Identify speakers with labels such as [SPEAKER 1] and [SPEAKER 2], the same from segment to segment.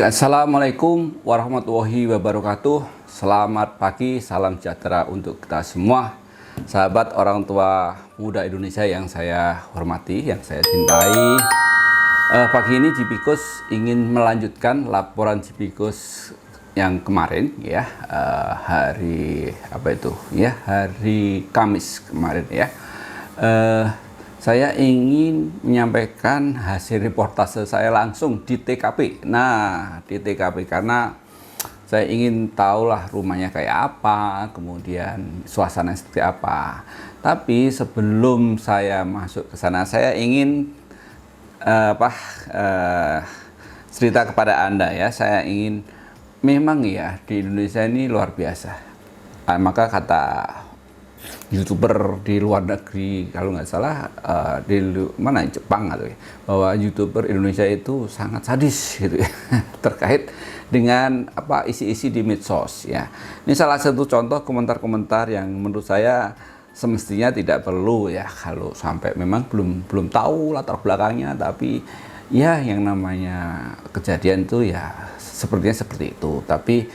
[SPEAKER 1] Baik, Assalamualaikum warahmatullahi wabarakatuh. Selamat pagi, salam sejahtera untuk kita semua. Sahabat orang tua muda Indonesia yang saya hormati, yang saya cintai. Pagi ini Cipikus ingin melanjutkan laporan Cipikus yang kemarin ya, hari apa itu ya, hari Kamis kemarin ya. Saya ingin menyampaikan hasil reportase saya langsung di TKP. Nah, di TKP karena saya ingin tahulah rumahnya kayak apa, kemudian suasana seperti apa. Tapi sebelum saya masuk ke sana, saya ingin cerita kepada Anda ya. Saya ingin, memang ya di Indonesia ini luar biasa. Maka kata YouTuber di luar negeri, kalau nggak salah di mana Jepang atau ya, bahwa YouTuber Indonesia itu sangat sadis gitu ya terkait dengan apa isi-isi di medsos ya. Ini salah satu contoh komentar-komentar yang menurut saya semestinya tidak perlu ya, kalau sampai memang belum tahu latar belakangnya, tapi ya yang namanya kejadian itu ya sepertinya seperti itu. Tapi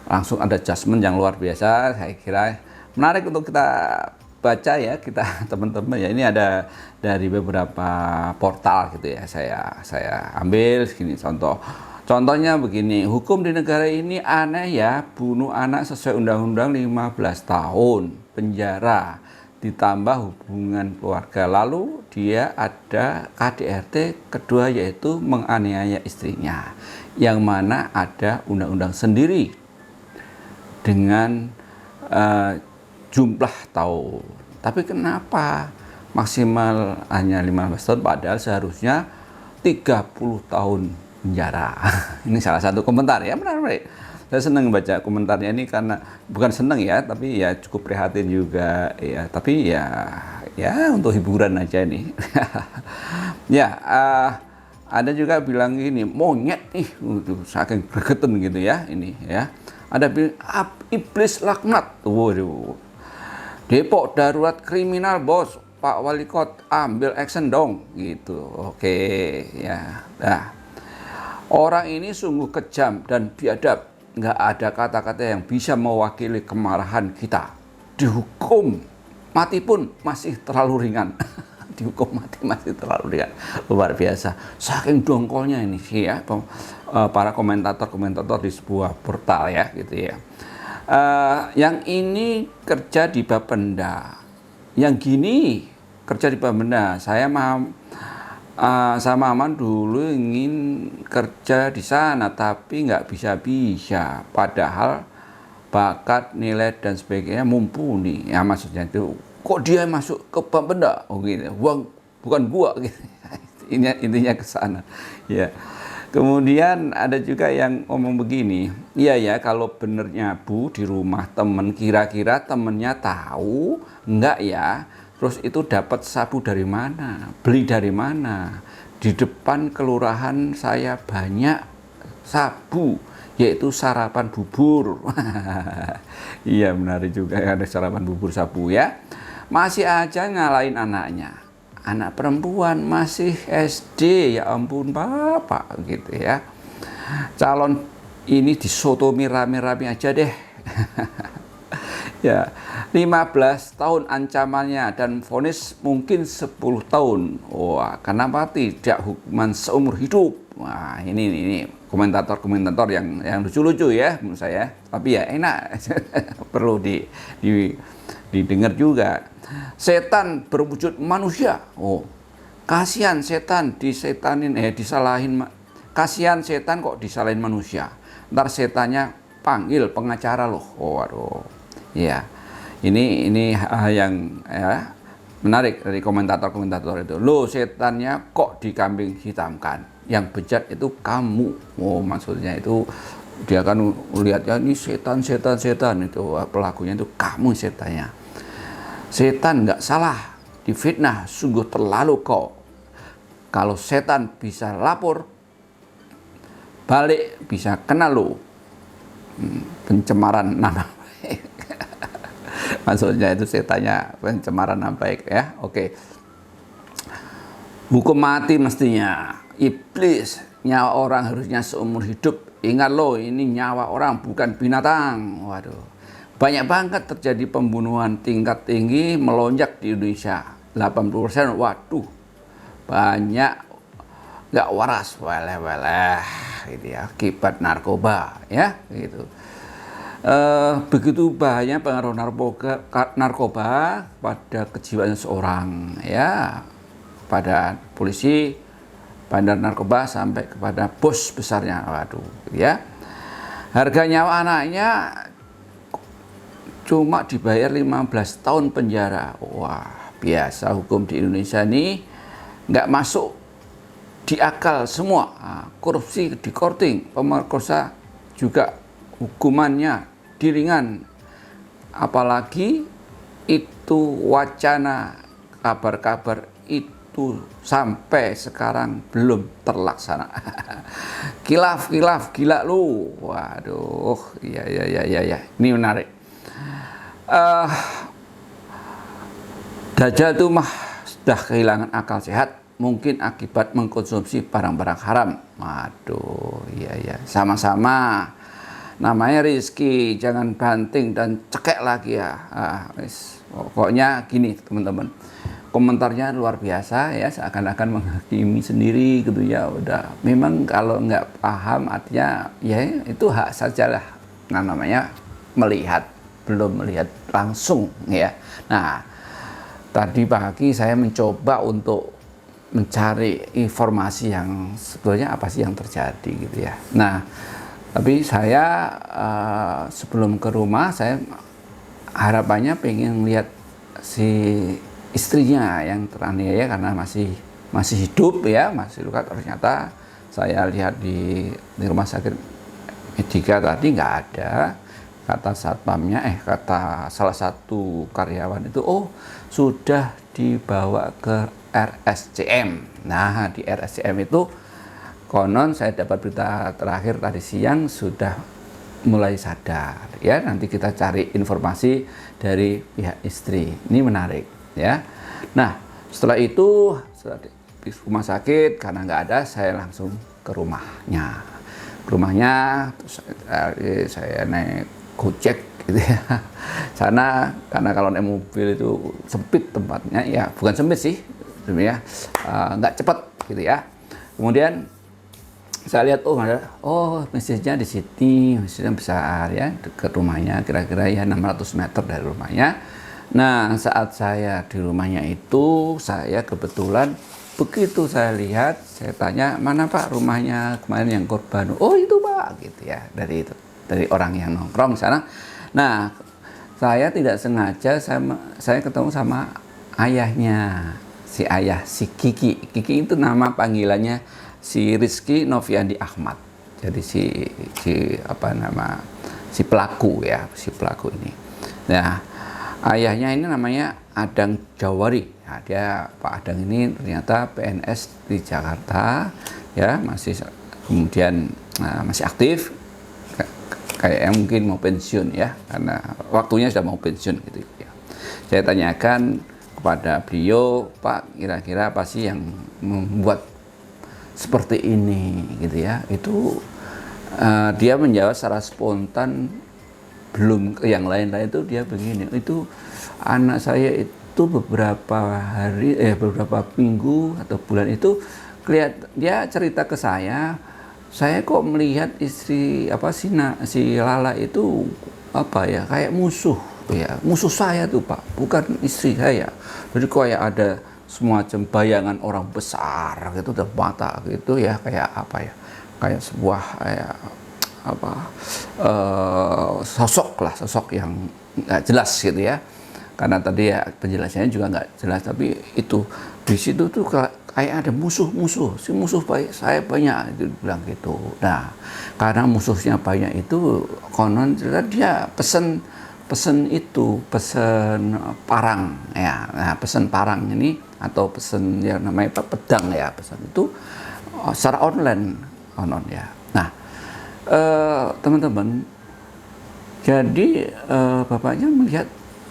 [SPEAKER 1] langsung ada judgement yang luar biasa, saya kira menarik untuk kita baca ya, kita teman-teman ya. Ini ada dari beberapa portal gitu ya, saya ambil segini contohnya begini. Hukum di negara ini aneh ya, bunuh anak sesuai undang-undang 15 tahun penjara ditambah hubungan keluarga, lalu dia ada KDRT kedua yaitu menganiaya istrinya, yang mana ada undang-undang sendiri dengan jumlah tahun. Tapi kenapa maksimal hanya 15 tahun padahal seharusnya 30 tahun penjara? Ini salah satu komentar ya, menarik. Saya senang baca komentarnya ini karena bukan senang ya, tapi ya cukup prihatin juga ya. Tapi ya untuk hiburan aja nih. Ya, ada juga bilang gini, monyet nih, saking gregetan gitu ya ini ya. Ada bilang iblis laknat. Waduh. Depok darurat kriminal bos, Pak Walikot ambil action dong gitu. Oke ya. Nah, orang ini sungguh kejam dan biadab. Nggak ada kata-kata yang bisa mewakili kemarahan kita. Dihukum mati pun masih terlalu ringan. Dihukum mati masih terlalu ringan. Luar biasa. Saking dongkolnya ini sih ya, para komentator di sebuah portal ya gitu ya. Yang ini kerja di Bapenda, yang gini kerja di Bapenda. Saya sama Aman dulu ingin kerja di sana, tapi nggak bisa. Padahal bakat, nilai dan sebagainya mumpuni. Ya maksudnya itu, kok dia masuk ke Bapenda? Oh gitu, bukan gua gitu. Intinya ke sana. Ya. Kemudian ada juga yang ngomong begini, iya ya kalau bener nyabu di rumah temen, kira-kira temennya tahu enggak ya, terus itu dapat sabu dari mana, beli dari mana, di depan kelurahan saya banyak sabu, yaitu sarapan bubur. Iya menarik juga ya, ada sarapan bubur sabu ya. Masih aja ngalahin anaknya. Anak perempuan masih SD, ya ampun bapak gitu ya. Calon ini disotomi rame-rame aja deh. Ya, 15 tahun ancamannya dan vonis mungkin 10 tahun. Wah, kenapa tidak hukuman seumur hidup? Wah, ini komentator yang lucu-lucu ya menurut saya. Tapi ya enak, perlu didengar juga. Setan berwujud manusia. Oh, kasihan setan disalahin. Kasihan setan kok disalahin manusia. Ntar setannya panggil pengacara loh. Oh, waduh. Ya, ini yang ya, menarik dari komentator itu. Loh, setannya kok dikambing hitamkan? Yang bejat itu kamu. Oh, maksudnya itu dia kan lihatnya ini setan itu pelakunya itu kamu setannya. Setan nggak salah, difitnah sungguh terlalu kok. Kalau setan bisa lapor, balik bisa kena lo. Pencemaran nama baik. Maksudnya itu setannya pencemaran nama baik ya. Oke. Hukum mati mestinya. Iblis, nyawa orang harusnya seumur hidup ingat loh, ini nyawa orang bukan binatang. Waduh, banyak banget terjadi pembunuhan tingkat tinggi melonjak di Indonesia. 80%, waduh, banyak nggak waras, weleh-weleh, gitu ya, akibat narkoba, ya, gitu. Begitu bahaya pengaruh narkoba pada kejiwaan seorang, ya, pada polisi, bandar narkoba sampai kepada bos besarnya, waduh, ya. Harga nyawa anaknya cuma dibayar 15 tahun penjara. Wah, biasa hukum di Indonesia ini nggak masuk di akal semua. Nah, korupsi dikorting, pemerkosa juga hukumannya diringan. Apalagi itu wacana kabar-kabar itu sampai sekarang belum terlaksana. Kilaf, gila lu. Waduh, iya. Ini menarik. Dajjal itu mah sudah kehilangan akal sehat, mungkin akibat mengkonsumsi barang-barang haram. Waduh, iya, sama-sama. Namanya rezeki, jangan banting dan cekek lagi ya. Pokoknya gini teman-teman, komentarnya luar biasa ya, seakan-akan menghakimi sendiri gitu ya. Udah, memang kalau nggak paham artinya ya itu hak sajalah. Nah, namanya melihat, belum melihat langsung ya. Nah, tadi pagi saya mencoba untuk mencari informasi yang sebetulnya apa sih yang terjadi gitu ya. Nah, tapi saya sebelum ke rumah, saya harapannya pengen lihat si istrinya yang teraniaya karena masih hidup ya, masih luka. Ternyata saya lihat di rumah sakit Medika tadi nggak ada. Kata satpamnya, kata salah satu karyawan itu, oh sudah dibawa ke RSCM. Nah, di RSCM itu konon saya dapat berita terakhir tadi siang sudah mulai sadar. Ya, nanti kita cari informasi dari pihak istri. Ini menarik ya. Nah, setelah itu di rumah sakit karena nggak ada, saya langsung ke rumahnya. Terus saya naik Gojek gitu ya. Sana karena kalau naik mobil itu sempit tempatnya, ya bukan sempit sih sebenarnya, nggak cepat gitu ya. Kemudian saya lihat masjidnya di sini, masjidnya besar ya, dekat rumahnya, kira-kira ya 600 meter dari rumahnya. Nah, saat saya di rumahnya itu, saya kebetulan begitu saya lihat, saya tanya, mana Pak rumahnya kemarin yang korban? Oh itu Pak, gitu ya, dari orang yang nongkrong sana. Nah, saya tidak sengaja saya ketemu sama ayahnya, si ayah si Kiki. Kiki itu nama panggilannya si Rizky Noviandi Ahmad. Jadi si pelaku ya, si pelaku ini. Nah, ayahnya ini namanya Adang Jawari. Nah, Pak Adang ini ternyata PNS di Jakarta ya, kemudian masih aktif. Kayaknya mungkin mau pensiun ya, karena waktunya sudah mau pensiun gitu ya. Saya tanyakan kepada beliau, Pak, kira-kira apa sih yang membuat seperti ini gitu ya. Itu dia menjawab secara spontan, belum yang lain-lain. Itu dia begini, itu anak saya itu beberapa minggu atau bulan itu dia cerita ke saya kok melihat istri si Lala itu kayak musuh ya, musuh saya tuh Pak, bukan istri saya. Jadi kayak ada semacam bayangan orang besar gitu di mata gitu ya, kayak sebuah sosok yang nggak jelas gitu ya. Karena tadi ya penjelasannya juga nggak jelas, tapi itu di situ tuh kayak ada musuh, si musuh baik saya banyak, itu bilang gitu. Nah, karena musuhnya banyak itu, konon dia pesen parang ya. Nah, pesen parang ini atau pesen yang namanya pedang ya, pesan itu secara online ya. Nah, teman-teman, jadi bapaknya melihat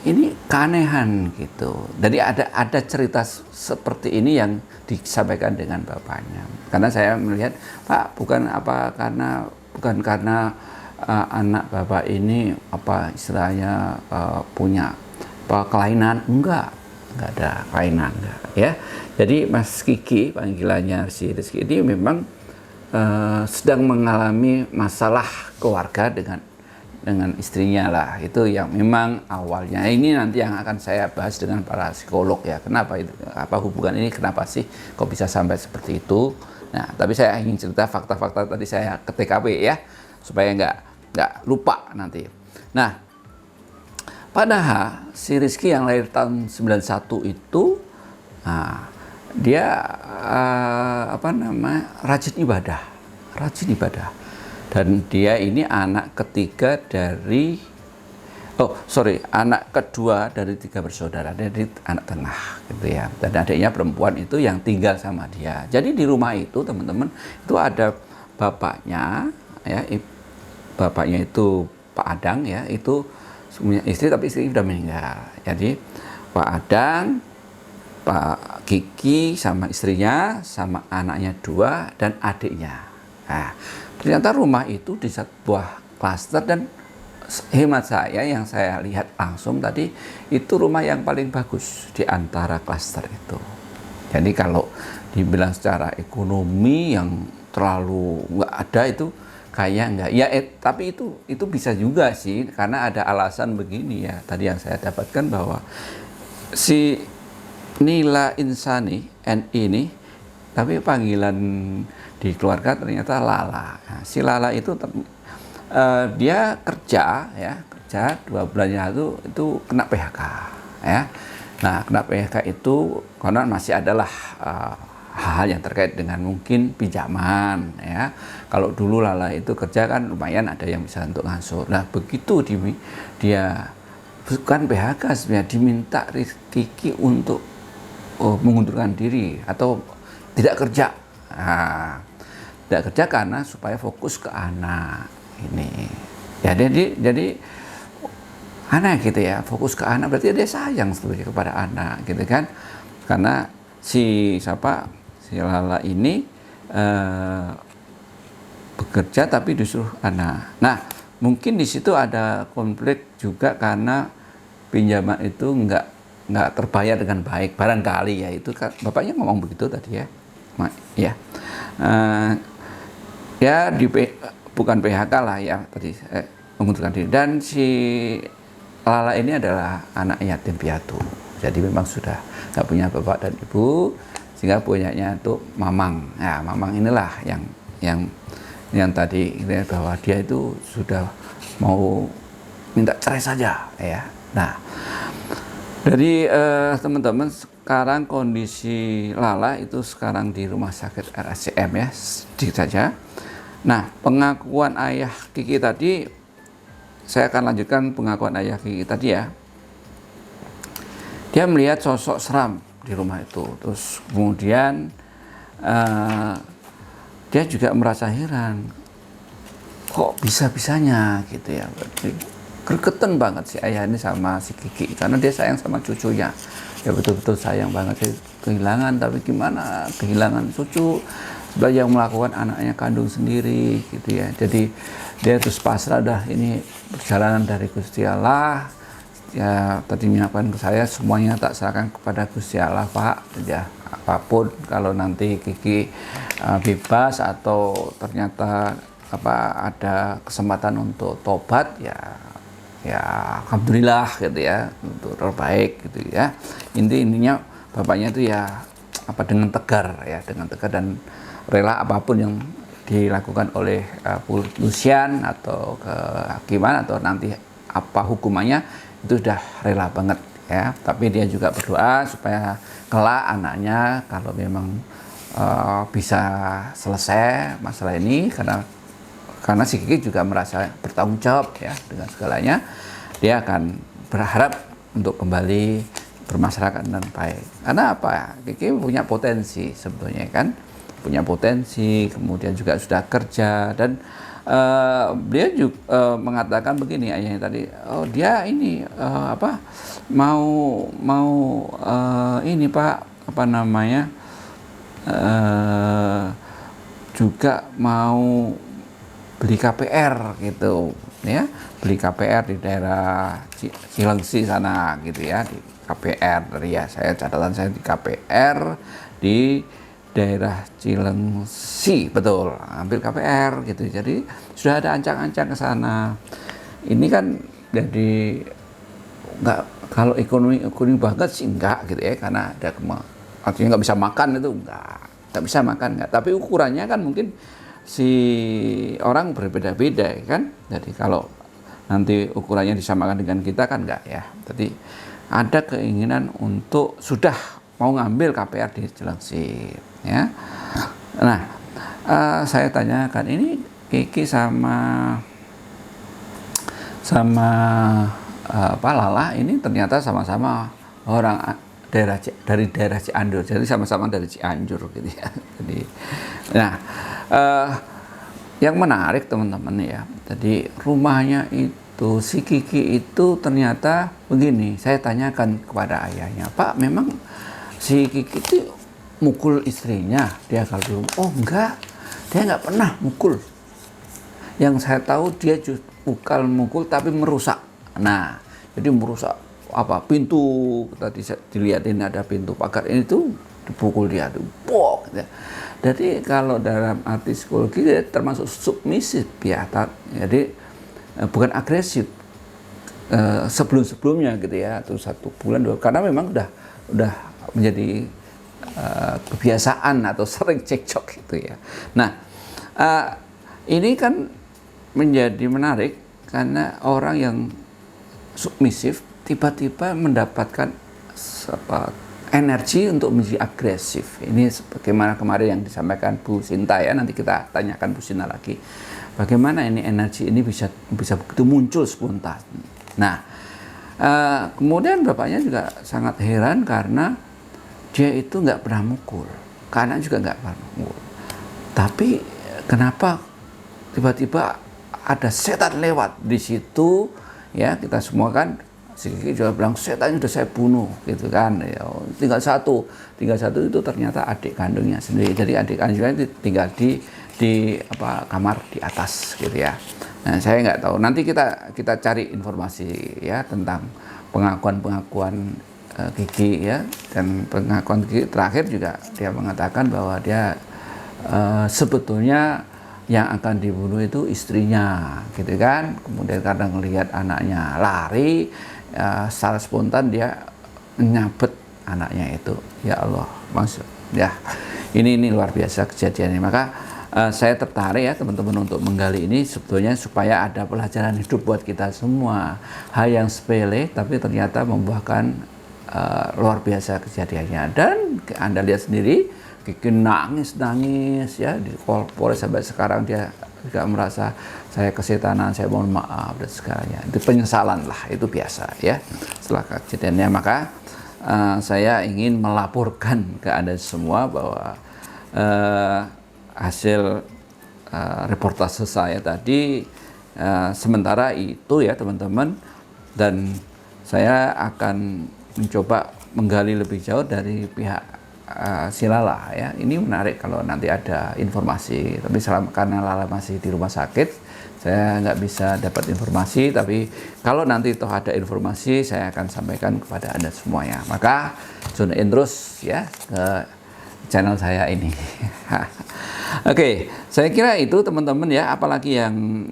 [SPEAKER 1] ini keanehan gitu. Jadi ada cerita seperti ini yang disampaikan dengan bapaknya. Karena saya melihat, Pak, bukan karena bukan karena anak bapak ini apa istilahnya punya kelainan, enggak ada kelainan, enggak, ya. Jadi Mas Kiki, panggilannya si Rizky ini memang sedang mengalami masalah keluarga dengan istrinya lah. Itu yang memang awalnya. Ini nanti yang akan saya bahas dengan para psikolog ya. Kenapa itu? Apa hubungan ini? Kenapa sih kok bisa sampai seperti itu? Nah, tapi saya ingin cerita fakta-fakta tadi saya ke TKP ya, supaya nggak lupa nanti. Nah, padahal si Rizky yang lahir tahun 91 itu, nah, dia rajin ibadah, dan dia ini anak ketiga dari anak kedua dari 3 bersaudara, dari anak tengah gitu ya, dan adiknya perempuan itu yang tinggal sama dia. Jadi di rumah itu teman-teman itu ada bapaknya ya, bapaknya itu Pak Adang ya, itu punya istri tapi istri sudah meninggal. Jadi Pak Adang, Pak Kiki sama istrinya, sama anaknya 2 dan adiknya. Nah, ternyata rumah itu di sebuah klaster, dan hemat saya yang saya lihat langsung tadi, itu rumah yang paling bagus di antara klaster itu. Jadi kalau dibilang secara ekonomi yang terlalu nggak ada itu kayak nggak ya, tapi itu bisa juga sih, karena ada alasan begini ya. Tadi yang saya dapatkan bahwa si Nila Insani NI ini, tapi panggilan di keluarga ternyata Lala. Nah, si Lala itu dia kerja 2 bulannya itu kena PHK ya. Nah, kena PHK itu karena masih adalah hal-hal yang terkait dengan mungkin pinjaman ya. Kalau dulu Lala itu kerja kan lumayan ada yang bisa untuk ngasuh. Nah, begitu dia bukan PHK sebenarnya, diminta Kiki untuk mengundurkan diri atau tidak kerja. Nah, tidak kerja karena supaya fokus ke anak ini. Ya, jadi aneh gitu ya, fokus ke anak berarti dia sayang sebetulnya kepada anak gitu kan. Karena si Lala ini bekerja tapi disuruh anak. Nah, mungkin di situ ada konflik juga karena pinjaman itu nggak terbayar dengan baik barangkali ya. Itu kan bapaknya ngomong begitu tadi ya. Ya. Bukan PHK lah ya tadi, mengundurkan diri. Dan si Lala ini adalah anak yatim piatu, jadi memang sudah nggak punya bapak dan ibu, sehingga punyanya itu Mamang. Ya, Mamang inilah yang tadi bahwa dia itu sudah mau minta cerai saja ya. Nah, dari teman-teman, sekarang kondisi Lala itu sekarang di rumah sakit RSCM ya, sedikit saja. Nah, pengakuan ayah Kiki tadi, saya akan lanjutkan pengakuan ayah Kiki tadi ya. Dia melihat sosok seram di rumah itu, terus kemudian dia juga merasa heran, kok bisa-bisanya gitu ya. Gregetan banget si ayah ini sama si Kiki, karena dia sayang sama cucunya. Ya betul-betul sayang banget, dia kehilangan, tapi gimana kehilangan cucu yang melakukan anaknya kandung sendiri gitu ya. Jadi dia terus pasrah, dah ini perjalanan dari Gusti Allah ya, tadi menyampaikan ke saya semuanya tak serahkan kepada Gusti Allah Pak ya. Apapun kalau nanti Kiki bebas atau ternyata ada kesempatan untuk tobat ya alhamdulillah gitu ya, untuk terbaik gitu ya. Intinya bapaknya itu ya dengan tegar dan rela apapun yang dilakukan oleh kepolisian atau kehakiman atau nanti apa hukumannya, itu sudah rela banget ya. Tapi dia juga berdoa supaya kelak anaknya kalau memang bisa selesai masalah ini, karena si Kiki juga merasa bertanggung jawab ya dengan segalanya. Dia akan berharap untuk kembali bermasyarakat dengan baik. Karena apa? Kiki punya potensi sebetulnya kan, punya potensi, kemudian juga sudah kerja, dan dia juga mengatakan begini ayahnya tadi, dia ini mau ini Pak juga mau beli KPR gitu ya, beli KPR di daerah Cilengsi sana gitu ya, di KPR tadi ya, saya catatan saya di KPR di daerah Cilengsi, betul, ambil KPR gitu. Jadi sudah ada ancang-ancang ke sana. Ini kan jadi nggak, kalau ekonomi banget sih enggak gitu ya, karena ada artinya nggak bisa makan, itu nggak bisa makan nggak. Tapi ukurannya kan mungkin si orang berbeda-beda kan. Jadi kalau nanti ukurannya disamakan dengan kita kan enggak ya. Jadi ada keinginan untuk sudah mau ngambil KPR di Cilengsi ya. Nah, saya tanyakan, ini Kiki sama Pak Lala ini ternyata sama-sama orang dari daerah Cianjur, jadi sama-sama dari Cianjur gitu ya. Jadi, nah, yang menarik teman-teman ya, jadi rumahnya itu si Kiki itu ternyata begini. Saya tanyakan kepada ayahnya, Pak, memang si Kiki itu mukul istrinya dia kalau dulu? Oh enggak, dia nggak pernah mukul. Yang saya tahu dia bukan mukul tapi merusak. Nah, jadi merusak apa, pintu tadi dilihatin ada pintu pagar ini tuh dipukul dia tuh, pok. Jadi kalau dalam arti psikologi dia termasuk submisif ya. Jadi bukan agresif sebelum-sebelumnya gitu ya, atau 1 bulan 2, karena memang udah menjadi kebiasaan atau sering cekcok gitu ya. Nah, ini kan menjadi menarik karena orang yang submisif tiba-tiba mendapatkan energi untuk menjadi agresif. Ini bagaimana kemarin yang disampaikan Bu Sinta ya, nanti kita tanyakan Bu Sinta lagi. Bagaimana ini energi ini bisa begitu muncul spontan. Nah, kemudian bapaknya juga sangat heran karena dia itu nggak pernah mukul, karena juga nggak pernah mukul. Tapi kenapa tiba-tiba ada setan lewat di situ ya? Kita semua kan, si Kiki juga bilang setannya udah saya bunuh gitu kan ya, tinggal satu itu ternyata adik kandungnya sendiri. Jadi adik kandungnya tinggal di kamar di atas gitu ya. Nah, saya nggak tahu, nanti kita cari informasi ya tentang pengakuan Kiki ya. Dan pengakuan Kiki terakhir juga dia mengatakan bahwa dia sebetulnya yang akan dibunuh itu istrinya gitu kan. Kemudian karena melihat anaknya lari, secara spontan dia nyabet anaknya itu. Ya Allah, maksud ya, ini luar biasa kejadiannya. Maka saya tertarik ya teman-teman untuk menggali ini sebetulnya supaya ada pelajaran hidup buat kita semua. Hal yang sepele tapi ternyata membuahkan luar biasa kejadiannya. Dan Anda lihat sendiri, Kiki nangis ya di Polres, sampai sekarang dia juga merasa saya kesetanan, saya mohon maaf dan segalanya. Itu penyesalan lah, itu biasa ya setelah kejadiannya. Maka saya ingin melaporkan ke Anda semua bahwa hasil reportase saya tadi sementara itu ya teman-teman, dan saya akan mencoba menggali lebih jauh dari pihak si Lala ya. Ini menarik kalau nanti ada informasi, tapi karena Lala masih di rumah sakit, saya nggak bisa dapat informasi. Tapi kalau nanti toh ada informasi, saya akan sampaikan kepada Anda semuanya. Maka tune in terus ya ke channel saya ini. Oke, saya kira itu teman-teman ya. Apalagi yang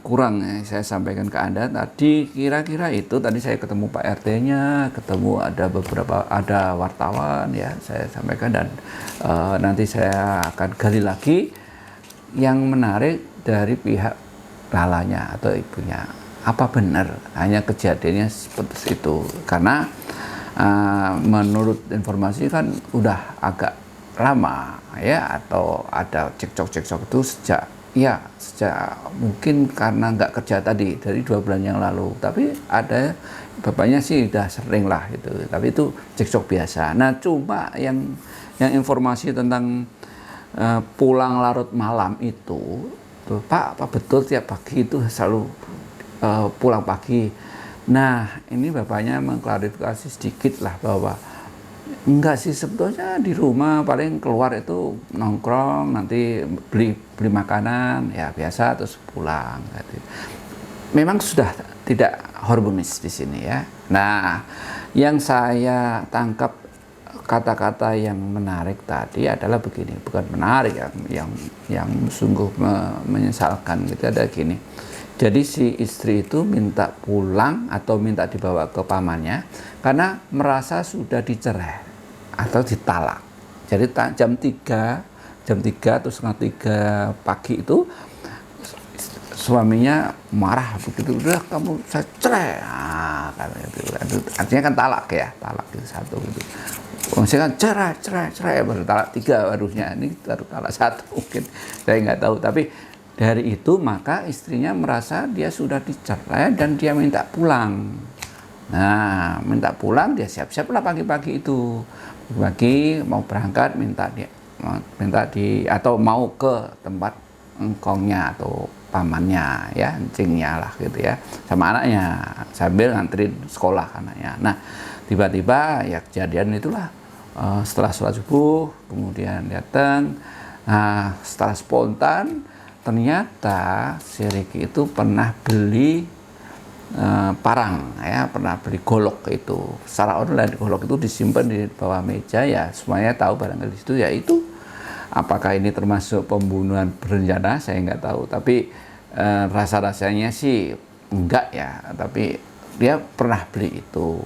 [SPEAKER 1] kurang saya sampaikan ke Anda tadi, kira-kira itu. Tadi saya ketemu Pak RT-nya, ketemu ada wartawan ya, saya sampaikan. Dan nanti saya akan gali lagi yang menarik dari pihak Lalanya atau ibunya. Apa benar hanya kejadiannya seperti itu? Karena menurut informasi kan udah agak lama ya, atau ada cekcok itu sejak mungkin karena nggak kerja tadi dari 2 bulan yang lalu. Tapi ada bapaknya sih udah sering lah itu, tapi itu cekcok biasa. Nah, cuma yang informasi tentang pulang larut malam itu, Pak, apa betul tiap pagi itu selalu pulang pagi? Nah, ini bapaknya mengklarifikasi sedikit lah bahwa Enggak sih, sebetulnya di rumah paling keluar itu nongkrong, nanti beli beli makanan ya biasa terus pulang gitu. Memang sudah tidak harmonis di sini ya. Nah, yang saya tangkap kata-kata yang menarik tadi adalah begini, bukan menarik yang sungguh menyesalkan gitu, ada gini. Jadi si istri itu minta pulang atau minta dibawa ke pamannya karena merasa sudah dicerai atau ditalak. Jadi jam 3 atau setengah 3 pagi itu suaminya marah begitu, udah kamu saya cerai, artinya kan talak ya, talak itu satu gitu. Maksudnya kan cerai baru talak 3 harusnya, ini baru talak 1 mungkin, saya nggak tahu. Tapi dari itu maka istrinya merasa dia sudah dicerai dan dia minta pulang. Nah, minta pulang, dia siap-siap lah pagi-pagi itu, pagi mau berangkat, minta atau mau ke tempat engkongnya atau pamannya ya, encingnya lah gitu ya, sama anaknya sambil nganterin sekolah anaknya. Nah, tiba-tiba ya kejadian itulah, setelah sholat subuh kemudian datang. Nah, setelah spontan ternyata si Ricky itu pernah beli parang ya, pernah beli golok itu secara online. Golok itu disimpan di bawah meja ya, semuanya tahu barangkali itu ya. Itu apakah ini termasuk pembunuhan berencana saya nggak tahu, tapi rasa-rasanya sih enggak ya, tapi dia pernah beli itu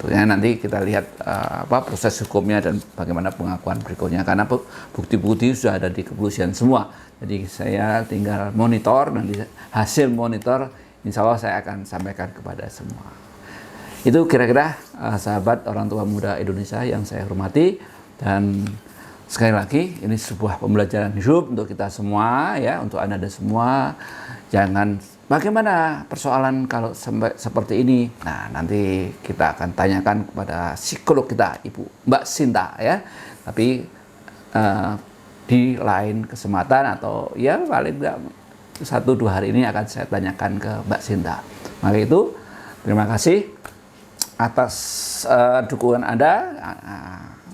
[SPEAKER 1] ya. Nanti kita lihat proses hukumnya dan bagaimana pengakuan berikutnya, karena bukti-bukti sudah ada di kepolisian semua. Jadi saya tinggal monitor, nanti hasil monitor insya Allah saya akan sampaikan kepada semua. Itu kira-kira sahabat orang tua muda Indonesia yang saya hormati, dan sekali lagi ini sebuah pembelajaran hidup untuk kita semua ya, untuk Anda dan semua. Jangan bagaimana persoalan kalau seperti ini. Nah, nanti kita akan tanyakan kepada psikolog kita, Ibu Mbak Sinta ya. Tapi di lain kesempatan atau ya paling tidak 1-2 hari ini akan saya tanyakan ke Mbak Sinta. Maka itu terima kasih atas dukungan Anda,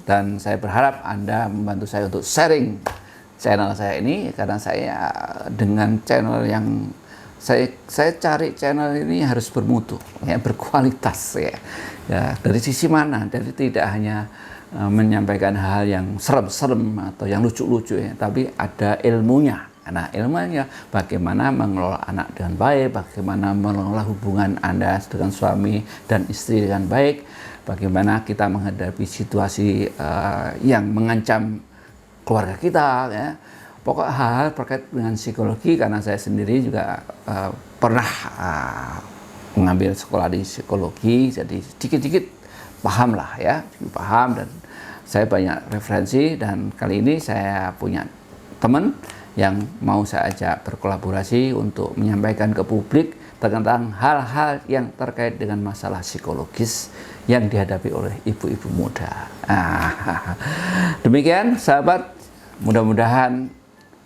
[SPEAKER 1] dan saya berharap Anda membantu saya untuk sharing channel saya ini, karena saya dengan channel yang saya cari channel ini harus bermutu ya, berkualitas ya. Ya, dari sisi mana? Dari tidak hanya menyampaikan hal yang serem-serem atau yang lucu-lucu ya, tapi ada ilmunya. Nah, ilmunya bagaimana mengelola anak dengan baik, bagaimana mengelola hubungan Anda dengan suami dan istri dengan baik, bagaimana kita menghadapi situasi yang mengancam keluarga kita ya. Pokok hal-hal terkait dengan psikologi, karena saya sendiri juga pernah mengambil sekolah di psikologi, jadi sedikit-sedikit paham lah ya, paham, dan saya banyak referensi. Dan kali ini saya punya teman yang mau saya ajak berkolaborasi untuk menyampaikan ke publik tentang hal-hal yang terkait dengan masalah psikologis yang dihadapi oleh ibu-ibu muda. Demikian sahabat, mudah-mudahan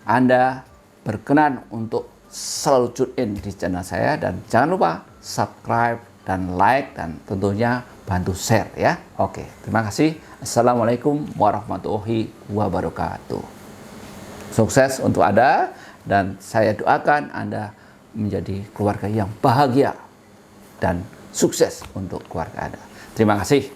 [SPEAKER 1] Anda berkenan untuk selalu tune in di channel saya, dan jangan lupa subscribe dan like, dan tentunya bantu share ya. Oke, terima kasih. Assalamualaikum warahmatullahi wabarakatuh. Sukses untuk Anda, dan saya doakan Anda menjadi keluarga yang bahagia dan sukses untuk keluarga Anda. Terima kasih.